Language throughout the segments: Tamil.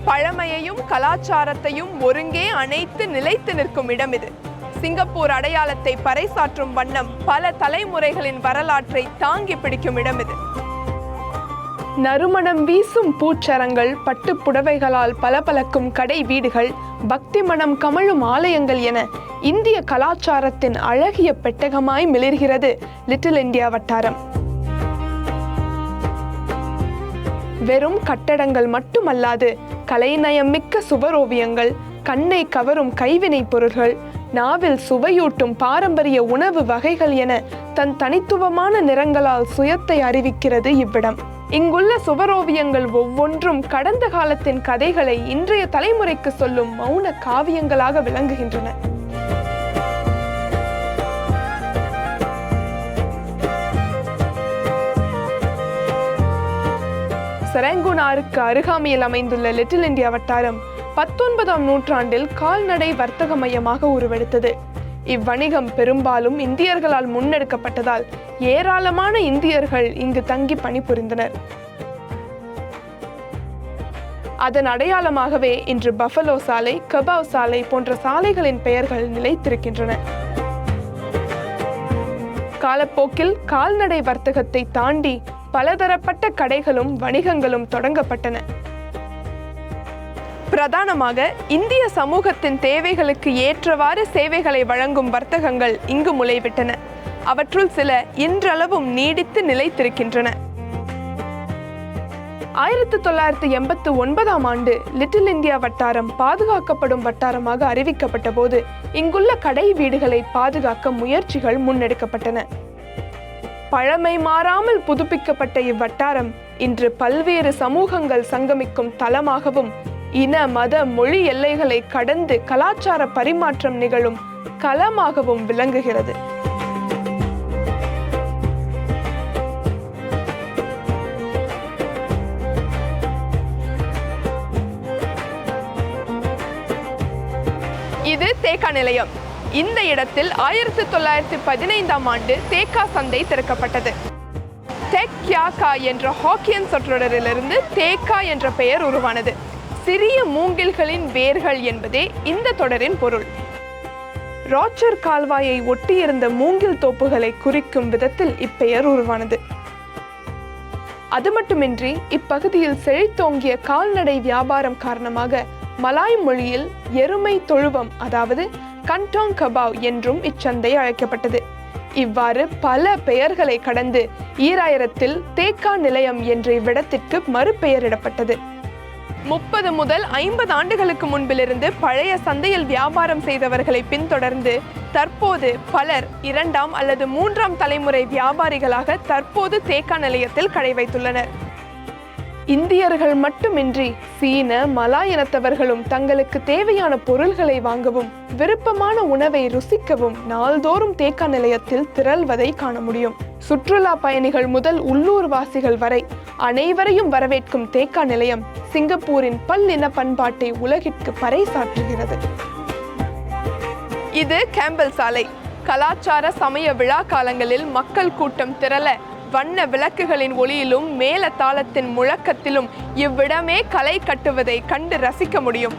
பழமையையும் கலாச்சாரத்தையும் ஒருங்கே அணைத்து நிலைத்து நிற்கும் இடம் இது. சிங்கப்பூர் அடையாளத்தை பறைசாற்றும் வண்ணம் பல தலைமுறைகளின் வரலாற்றை தாங்கி பிடிக்கும் இடம் இது. நறுமணம் வீசும் பூச்சரங்கள், பட்டுப் புடவைகளால் பளபளக்கும் கடை வீடுகள், பக்தி மனம் கமழும் ஆலயங்கள் என இந்திய கலாச்சாரத்தின் அழகிய பெட்டகமாய் மிளிர்கிறது லிட்டில் இந்தியா வட்டாரம். வெறும் கட்டடங்கள் மட்டுமல்லாது கலைநயம் மிக்க சுவரோவியங்கள், கண்ணை கவரும் கைவினை பொருள்கள், நாவில் சுவையூட்டும் பாரம்பரிய உணவு வகைகள் என தன் தனித்துவமான நிறங்களால் சுயத்தை அறிவிக்கிறது இவ்விடம். இங்குள்ள சுவரோவியங்கள் ஒவ்வொன்றும் கடந்த காலத்தின் கதைகளை இன்றைய தலைமுறைக்கு சொல்லும் மௌன காவியங்களாக விளங்குகின்றன. செரங்கூன் ஆறுக்கு அருகாமையில் அமைந்துள்ள லிட்டில் இந்தியா வட்டாரம் 19ஆம் நூற்றாண்டில் கால்நடை வர்த்தக மையமாக உருவெடுத்தது. இவ்வணிகம் பெரும்பாலும் இந்தியர்களால் முன்னெடுக்கப்பட்டதால் ஏராளமான இந்தியர்கள் இங்கு தங்கி பணிபுரிந்தனர். அதன் அடையாளமாகவே இன்று பஃபலோ சாலை, கபாவ் சாலை போன்ற சாலைகளின் பெயர்கள் நிலைத்திருக்கின்றன. காலப்போக்கில் கால்நடை வர்த்தகத்தை தாண்டி பலதரப்பட்ட கடைகளும் வணிகங்களும் தொடங்கப்பட்டன. பிரதானமாக இந்திய சமூகத்தின் தேவைகளுக்கு ஏற்றவாறு சேவைகளை வழங்கும் வர்த்தகங்கள் இங்கு முளைவிட்டன. அவற்றுள் சில இன்றளவும் நீடித்து நிலைத்திருக்கின்றன. 1989ஆம் ஆண்டு லிட்டில் இந்தியா வட்டாரம் பாதுகாக்கப்படும் வட்டாரமாக அறிவிக்கப்பட்ட போது இங்குள்ள கடை வீடுகளை பாதுகாக்க முயற்சிகள் முன்னெடுக்கப்பட்டன. பழமை மாறாமல் புதுப்பிக்கப்பட்ட இவ்வட்டாரம் இன்று பல்வேறு சமூகங்கள் சங்கமிக்கும் தலமாகவும், இன மத மொழி எல்லைகளை கடந்து கலாச்சார பரிமாற்றம் நிகழும் களமாகவும் விளங்குகிறது. இது தேக்கா நிலையம். இந்த இடத்தில் 1915ஆம் ஆண்டு தேக்கா சந்தை திறக்கப்பட்டது. தெக் கியாக்கா என்ற ஹாக்கியன் சொற்றொடரிலிருந்து தேக்கா என்ற பெயர் உருவானது. சிறிய மூங்கில்களின் வேர்கள் என்பதே இந்த தொடரின் பொருள். ராச்சர் கால்வாயை ஒட்டியிருந்த மூங்கில் தோப்புகளை குறிக்கும் விதத்தில் இப்பெயர் உருவானது. அது மட்டுமின்றி இப்பகுதியில் செழித்தோங்கிய கால்நடை வியாபாரம் காரணமாக மலாய் மொழியில் எருமை தொழுவம், அதாவது கண்டோங் கபாவ் என்றும் இச்சந்தை அழைக்கப்பட்டது. இவ்வாறு பல பெயர்களை கடந்து 2000இல் தேக்கா நிலையம் என்ற இவ்விடத்திற்கு மறுபெயரிடப்பட்டது. 30 முதல் 50 ஆண்டுகளுக்கு முன்பிலிருந்து பழைய சந்தையில் வியாபாரம் செய்தவர்களை பின்தொடர்ந்து தற்போது பலர் 2ஆம் அல்லது 3ஆம் தலைமுறை வியாபாரிகளாக தற்போது தேக்கா நிலையத்தில் கடை வைத்துள்ளனர். இந்தியர்கள் மட்டுமின்றி சீன, மலாய் இனத்தவர்களும் தங்களுக்கு தேவையான பொருள்களை வாங்கவும் விருப்பமான உணவை ருசிக்கவும் நாள்தோறும் தேக்கா நிலையத்தில் திரள்வதை காண முடியும். சுற்றுலா பயணிகள் முதல் உள்ளூர் வாசிகள் வரை அனைவரையும் வரவேற்கும் தேக்கா நிலையம் சிங்கப்பூரின் பல்லின பண்பாட்டை உலகிற்கு பறைசாற்றுகிறது. இது கேம்பல் சாலை. கலாச்சார சமய விழா காலங்களில் மக்கள் கூட்டம் திரள வண்ண விளக்குகளின் ஒளியிலும் மேல தாளத்தின் முழக்கத்திலும் இவ்விடமே களை கட்டுவதை கண்டு ரசிக்க முடியும்.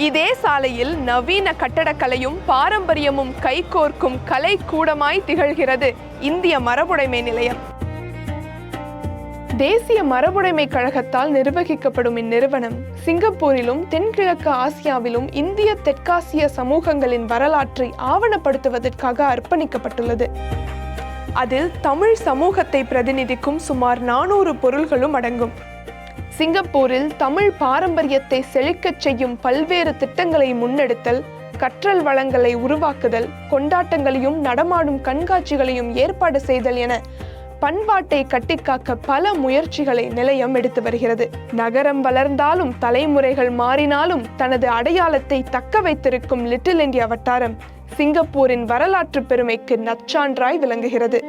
இதே சாலையில் நவீன கட்டடக்கலையும் பாரம்பரியமும் கைகோர்க்கும் கலை கூடமாய் திகழ்கிறது இந்திய மரபுடைமை நிலையம். தேசிய மரபுடைமை கழகத்தால் நிர்வகிக்கப்படும் இந்நிறுவனம் சிங்கப்பூரிலும் தென்கிழக்கு ஆசியாவிலும் இந்திய தெற்காசிய சமூகங்களின் வரலாற்றை ஆவணப்படுத்துவதற்காக அர்ப்பணிக்கப்பட்டுள்ளது. அதில் தமிழ் சமூகத்தை பிரதிநிதிக்கும் சுமார் 400 பொருள்களும் அடங்கும். சிங்கப்பூரில் தமிழ் பாரம்பரியத்தை செழிக்கச் செய்யும் பல்வேறு திட்டங்களை முன்னெடுத்தல், கற்றல் வளங்களை உருவாக்குதல், கொண்டாட்டங்களையும் நடமாடும் கண்காட்சிகளையும் ஏற்பாடு செய்தல் என பண்பாட்டை கட்டிக்காக்க பல முயற்சிகளை நிலையம் எடுத்து வருகிறது. நகரம் வளர்ந்தாலும் தலைமுறைகள் மாறினாலும் தனது அடையாளத்தை தக்க வைத்திருக்கும் லிட்டில் இந்தியா வட்டாரம் சிங்கப்பூரின் வரலாற்று பெருமைக்கு நற்சான்றாய் விளங்குகிறது.